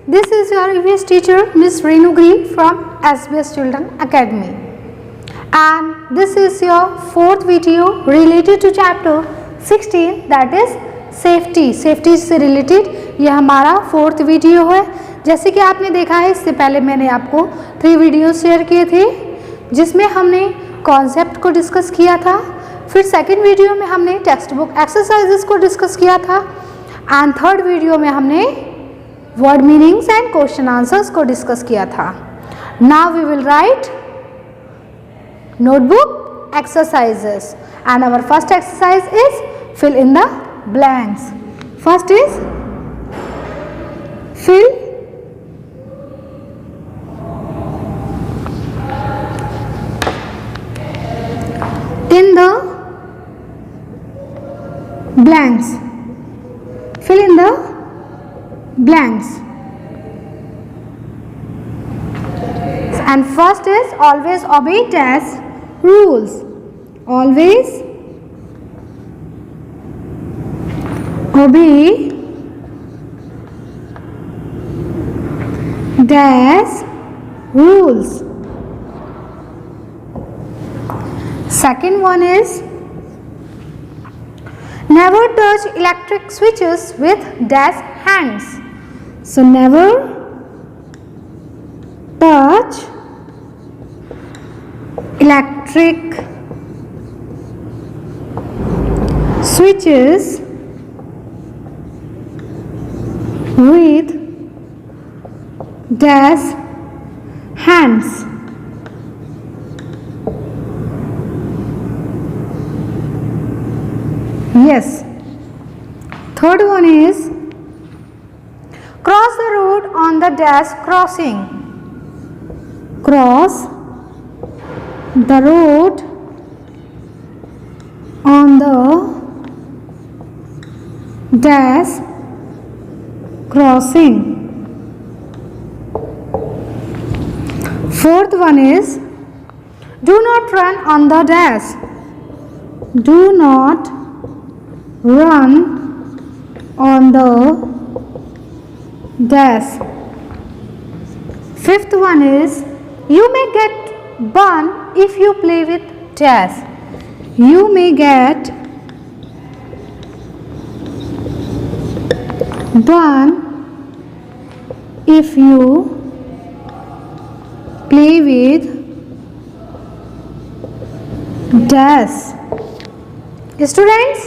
This is your EVS teacher Miss Renu Green from SBS Children Academy, and this is your fourth video related to chapter 16, that is safety. Safety से related यह हमारा fourth video है। जैसे कि आपने देखा है, इससे पहले मैंने आपको 3 वीडियो शेयर किए थे जिसमें हमने कॉन्सेप्ट को डिस्कस किया था, फिर सेकंड वीडियो में हमने टेक्स्ट बुक एक्सरसाइजेस को डिस्कस किया था, एंड थर्ड वीडियो में हमने word meanings and question answers को डिस्कस किया था। Now we will write notebook exercises and our first exercise is fill in the blanks. First is fill in the blanks. Fill in the blanks. And first is always obey dash rules. Always obey dash rules. Second one is never touch electric switches with dash hands. So never touch electric switches with dash hands. Yes. Third one is cross the road on the dash crossing. Cross the road on the dash crossing. Fourth one is do not run on the dash. Do not run on the dash. Fifth one is you may get burned if you play with dash. You may get burned if you play with dash. Students,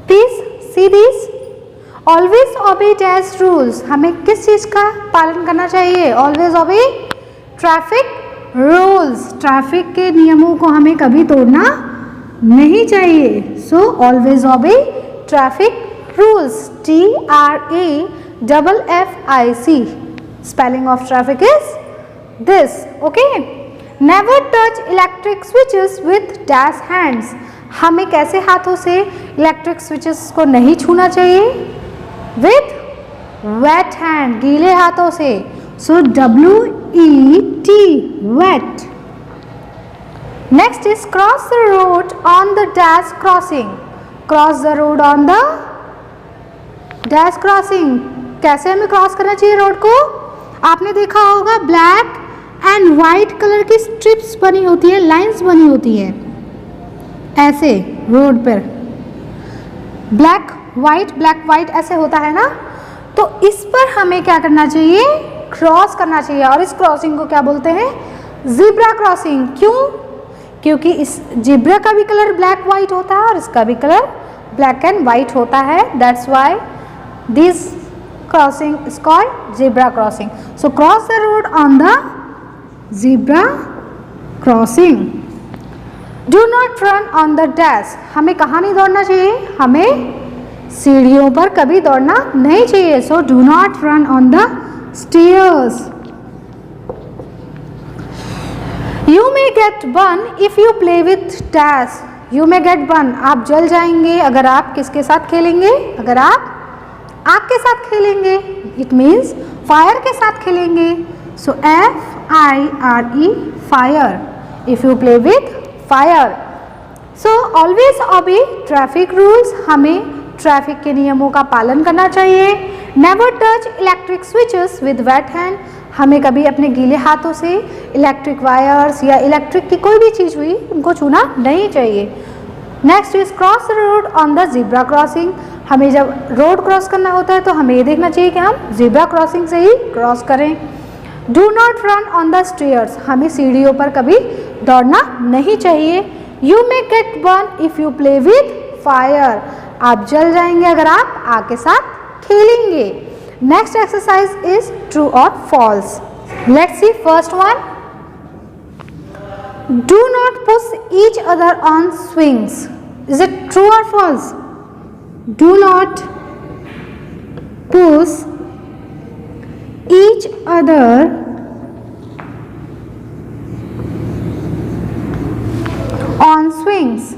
please see this. Always obey dash rules. हमें किस चीज़ का पालन करना चाहिए? Always obey traffic rules. Traffic के नियमों को हमें कभी तोड़ना नहीं चाहिए. So always obey traffic rules. TRAFFIC. Spelling of traffic is this. Okay. Never touch electric switches with dash hands. हमें कैसे हाथों से इलेक्ट्रिक स्विचेस को नहीं छूना चाहिए? With wet hand. गीले हाथों से. So WET. Wet. Next is cross the road on the dash crossing. Cross the road on the dash crossing. कैसे हमें क्रॉस करना चाहिए रोड को? आपने देखा होगा ब्लैक एंड वाइट कलर की स्ट्रिप्स बनी होती है, लाइंस बनी होती है ऐसे रोड पर, ब्लैक वाइट ऐसे होता है ना, तो इस पर हमें क्या करना चाहिए? क्रॉस करना चाहिए. और इस क्रॉसिंग को क्या बोलते हैं? Zebra crossing. क्यों? क्योंकि इस ज़ीब्रा का भी कलर ब्लैक वाइट होता है और इसका भी कलर ब्लैक एंड वाइट होता है. That's why this crossing is called zebra crossing. So cross the road on the zebra crossing. Do not run on the dash. हमें कहाँ नहीं दौड़ना चाहिए? हमें सीढ़ियों पर कभी दौड़ना नहीं चाहिए. So do not run on the stairs. You may get burned if you play with dash. You may get burned. आप जल जाएंगे अगर आप किसके साथ खेलेंगे? अगर आप आग के साथ खेलेंगे. इट मीन्स फायर के साथ खेलेंगे. So FIRE fire. If you play with fire. So always obey traffic rules. हमें ट्रैफिक के नियमों का पालन करना चाहिए. Never touch electric switches with wet hand, हमें कभी अपने गीले हाथों से इलेक्ट्रिक वायर्स या इलेक्ट्रिक की कोई भी चीज़ हुई उनको छूना नहीं चाहिए। Next is cross the road on the zebra crossing, हमें जब रोड क्रॉस करना होता है तो हमें ये देखना चाहिए कि हम ज़ेब्रा क्रॉसिंग से ही क्रॉस करें। Do not run on the stairs, हमें सीढ़ियों पर कभी दौड़ना नहीं चाहिए। You may get burn if you play with fire, आप जल जाएंगे अगर आप आग के साथ खेलेंगे। नेक्स्ट एक्सरसाइज इज ट्रू और false. Let's see first one. Do not push each other on swings. Is it true or false? Do not push each other on swings.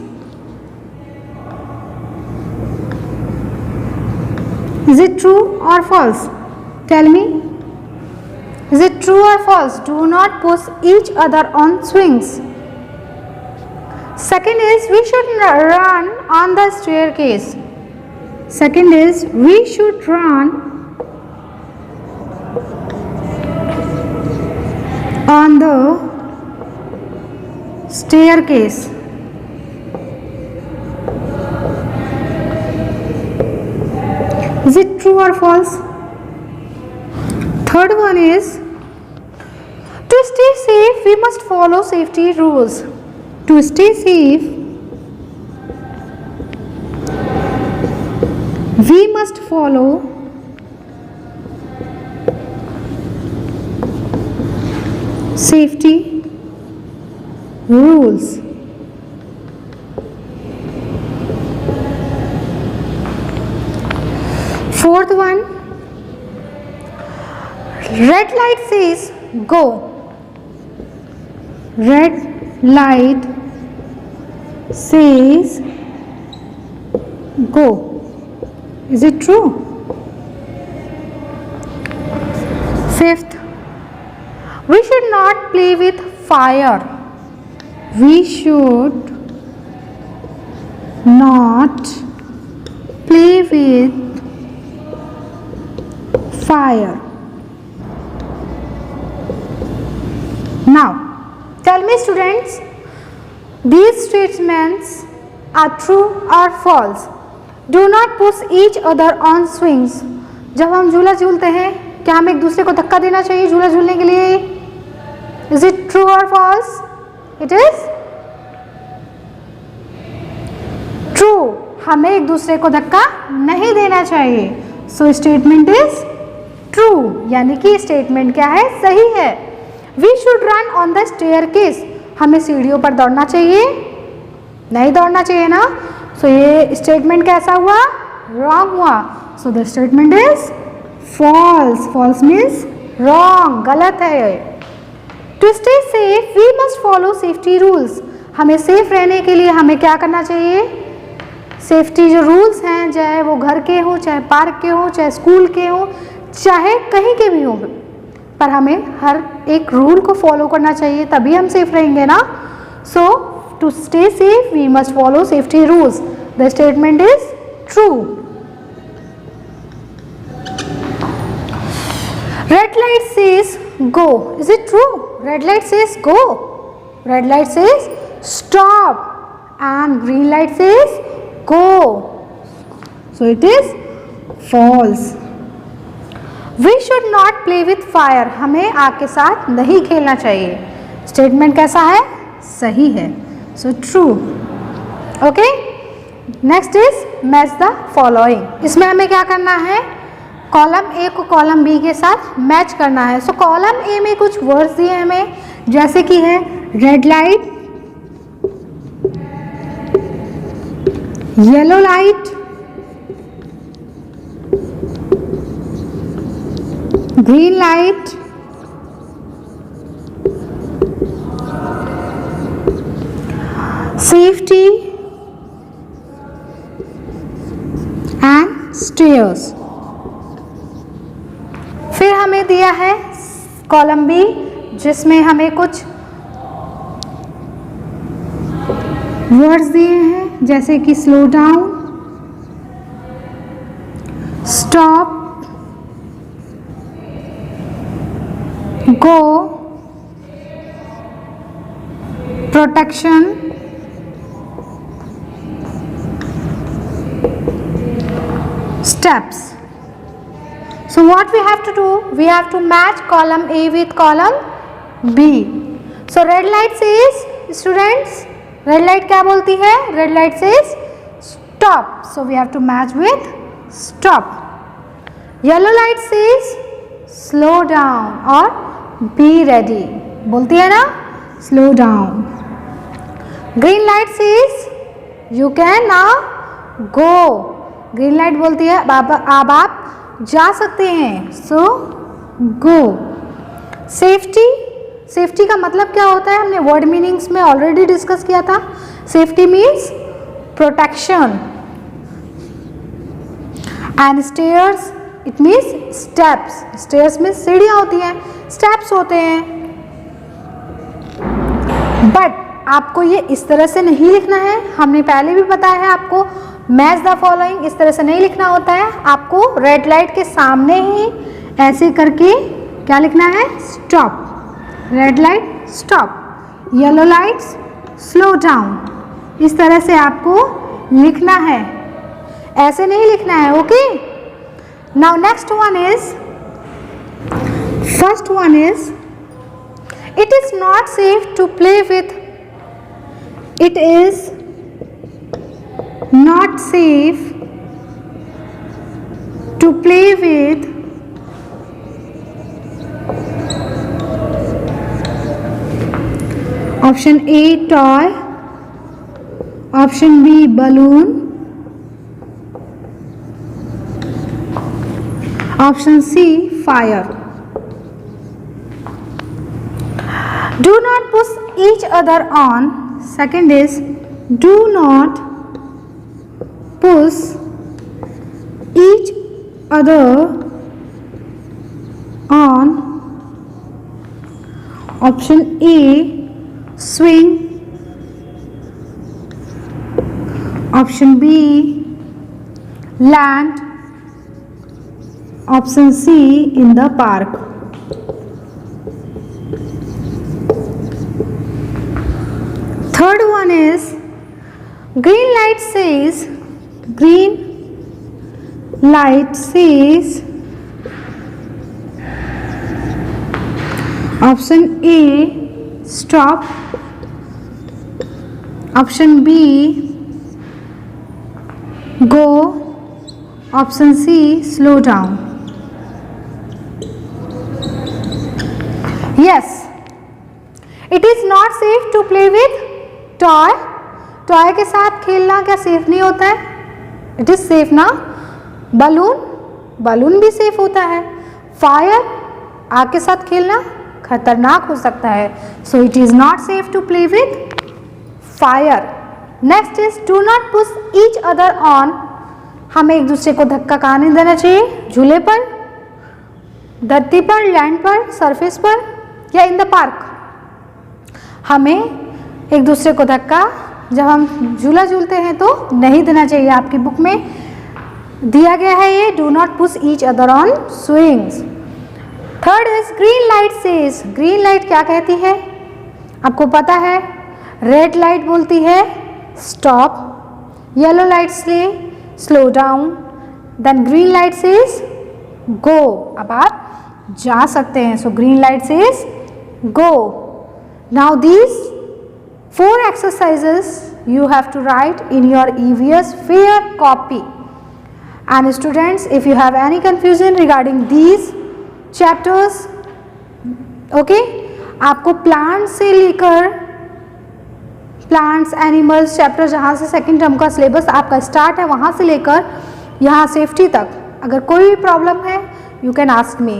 Is it true or false? Tell me. Is it true or false? Do not push each other on swings. Second is we should run on the staircase. Second is we should run on the staircase. Is it true or false? Third one is to stay safe we must follow safety rules. To stay safe we must follow safety rules. Fourth one, red light says go. Red light says go. Is it true? Fifth, we should not play with fire. We should not play with fire. Now, tell me students, these statements are true or false? Do not push each other on swings. जब हम झूला झूलते हैं क्या हमें एक दूसरे को धक्का देना चाहिए झूला झूलने के लिए? Is it true or false? It is true. हमें एक दूसरे को धक्का नहीं देना चाहिए. So statement is true. यानी कि स्टेटमेंट क्या है? सही है. We should run on the staircase. हमें सीढ़ियों पर दौड़ना चाहिए? नहीं दौड़ना चाहिए ना? So ये स्टेटमेंट कैसा हुआ? Wrong हुआ. So the statement is false. False means wrong. गलत है. To stay safe, we must follow safety rules. हमें सेफ रहने के लिए हमें क्या करना चाहिए? सेफ्टी जो रूल्स हैं, चाहे वो घर के हो, चाहे पार्क के हो, चाहे स्कूल के हो, चाहे कहीं के भी हो, पर हमें हर एक रूल को फॉलो करना चाहिए, तभी हम सेफ रहेंगे ना. So to stay safe we must follow safety rules. The statement is true. Red light says go. Is it true? Red light says go. Red light says stop and green light says go. So it is false. We should not play with fire. हमें आग के साथ नहीं खेलना चाहिए. Statement कैसा है? सही है. So true. Okay. Next is match the following. इसमें हमें क्या करना है? कॉलम ए को कॉलम बी के साथ मैच करना है. So कॉलम ए में कुछ वर्ड्स दिए हमें, जैसे कि है red light, yellow light, green light, safety and stairs. फिर हमें दिया है कॉलम बी, जिसमें हमें कुछ वर्ड्स दिए हैं, जैसे कि slow down, stop, go, protection, steps. So what we have to do, we have to match column A with column B. So red light says, students, red light क्या बोलती है? Red light says stop. So we have to match with stop. Yellow light says slow down or be ready. बोलती है ना? Slow down. Green light says you can now go. Green light बोलती है अब आप जा सकते हैं. So go. Safety. सेफ्टी का मतलब क्या होता है? हमने वर्ड मीनिंग्स में ऑलरेडी डिस्कस किया था. Safety means protection. And stairs it means steps. Stairs में सीढ़ियाँ होती हैं, स्टेप्स होते हैं. बट आपको ये इस तरह से नहीं लिखना है. हमने पहले भी बताया है आपको मैच द फॉलोइंग इस तरह से नहीं लिखना होता है. आपको रेड लाइट के सामने ही ऐसे करके क्या लिखना है? Stop. Red light stop, yellow lights slow down. इस तरह से आपको लिखना है, ऐसे नहीं लिखना है. Okay. Now next one is, first one is it is not safe to play with. It is not safe to play with option A toy, option B balloon, option C fire. Do not push each other on. Second is do not push each other on. Option A swing, option B land, option C in the park. Third one is green light says option A stop, option B go, option C slow down. Yes, it is not safe to play with toy. Toy के साथ खेलना क्या safe नहीं होता है? It is safe ना. Balloon भी safe होता है. फायर, आग के साथ खेलना खतरनाक हो सकता है. So it is not safe to play with fire. Next is do not push each other on. हमें एक दूसरे को धक्का कहाँ नहीं देना चाहिए? झूले पर, धरती पर, लैंड पर, सरफेस पर या इन द पार्क. हमें एक दूसरे को धक्का जब हम झूला झूलते हैं तो नहीं देना चाहिए. आपकी बुक में दिया गया है ये, do not push each other on swings. Third is green light says. Green light क्या कहती है? आपको पता है. रेड लाइट बोलती है स्टॉप, येलो लाइट से slow down, then green light says go. अब आप जा सकते हैं. So green light says go. Now these 4 exercises you have to write in your EVS fair copy. And students, if you have any confusion regarding these chapters, okay, आपको plant से लेकर plants animals chapter जहाँ से second term का syllabus आपका start है वहाँ से लेकर यहाँ सेफ्टी तक अगर कोई भी प्रॉब्लम है you can ask me.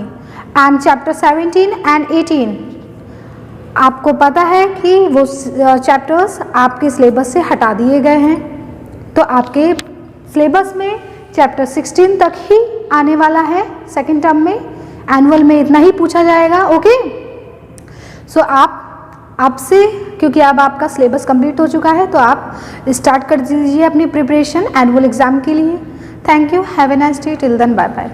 And chapter 17 and 18 आपको पता है कि वो चैप्टर्स आपके सिलेबस से हटा दिए गए हैं. तो आपके सिलेबस में चैप्टर 16 तक ही आने वाला है. सेकेंड टर्म में एनुअल में इतना ही पूछा जाएगा. ओके. सो आप से क्योंकि अब आपका सिलेबस कंप्लीट हो चुका है तो आप स्टार्ट कर दीजिए अपनी प्रिपरेशन एनुअल एग्जाम के लिए. Thank you. Have a nice day. Till then bye bye.